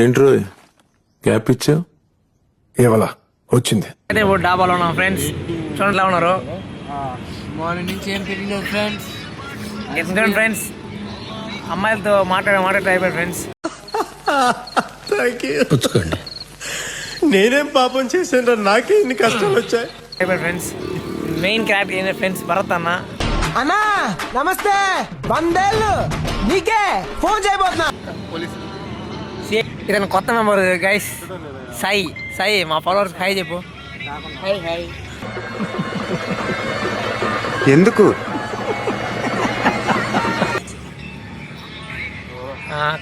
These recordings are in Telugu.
ఏంట్రో గ్యాప్ ఇచ్చావు ఏవలా వచ్చింది అయితే ఇప్పుడు డాబాలో ఉన్నాం ఫ్రెండ్స్. చూడండి ఎలా ఉన్నారు. మార్నింగ్ నుంచి ఏం తెలియలేదు ఫ్రెండ్స్. ఎందుకంటే ఫ్రెండ్స్ అమ్మాయిలతో మాట్లాడే అయిపోయారు ఫ్రెండ్స్. పుచ్చుకోండి. నేనేం పాపం చేశాను, నాకే ఇన్ని కష్టాలు వచ్చాయి. అయిపోయారు ఫ్రెండ్స్. మెయిన్ క్యారెక్టర్ ఏంటంటే ఫ్రెండ్స్ భరత్ అన్న. అన్నా నమస్తే, వందేళ్ళు నీకే ఫోన్ చేయబోతున్నా. ఇతను కొత్త మెంబర్ గైస్, సాయి మా ఫాలోవర్స్ హాయ్ చెప్పు. హాయ్ ఎందుకు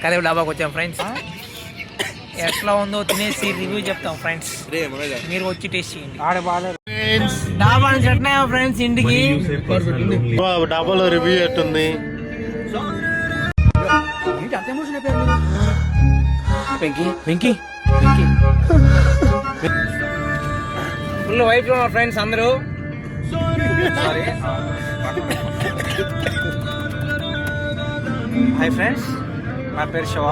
కదే డాబాకి వచ్చాం ఫ్రెండ్స్. ఎట్లా ఉందో తినేసి రివ్యూ చెప్తాం ఫ్రెండ్స్. మీరు వచ్చి టేస్ట్ చేయండి. డాబా నుంచి ఎట్లా ఫ్రెండ్స్ ఇంటికి డబ్బాలో రివ్యూ ఎట్టుంది? వెంకీ ఫుల్ వైట్ లో ఉన్నారు ఫ్రెండ్స్ అందరూ. హాయ్ ఫ్రెండ్స్, నా పేరు శివ.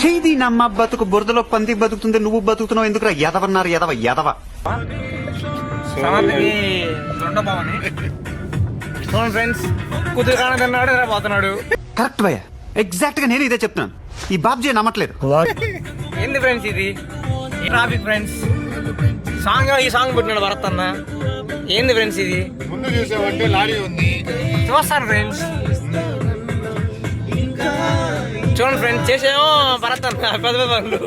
చేది నమ్మ బతుకు బురదలో పంది బతుకుతుంది, నువ్వు బతుకుతున్నావు ఎందుకురా? ఎదవన్నారు ఎదవ సమంతకి దొండబావని చూడండి ఫ్రెండ్స్, కుదురు కానదన్నాడు పోతున్నాడు. కరెక్ట్ భయ్య, ఎగ్జాక్ట్ గా నేను ఇదే చెప్తున్నాను. ఈ బాబ్జీ నమ్మట్లేదు. ఏంది ఫ్రెండ్స్ ఇది ట్రాఫిక్ ఫ్రెండ్స్. ఈ సాంగ్ పెట్టినాడు భరత్ అన్న. ఏంది ఫ్రెండ్స్ ఇది? ముందు చూసావంటే లారీ ఉంది. చూస్తాను ఫ్రెండ్స్, చూడండి ఫ్రెండ్స్. చేసేమో భరత్ అన్న పెద్ద పనులు.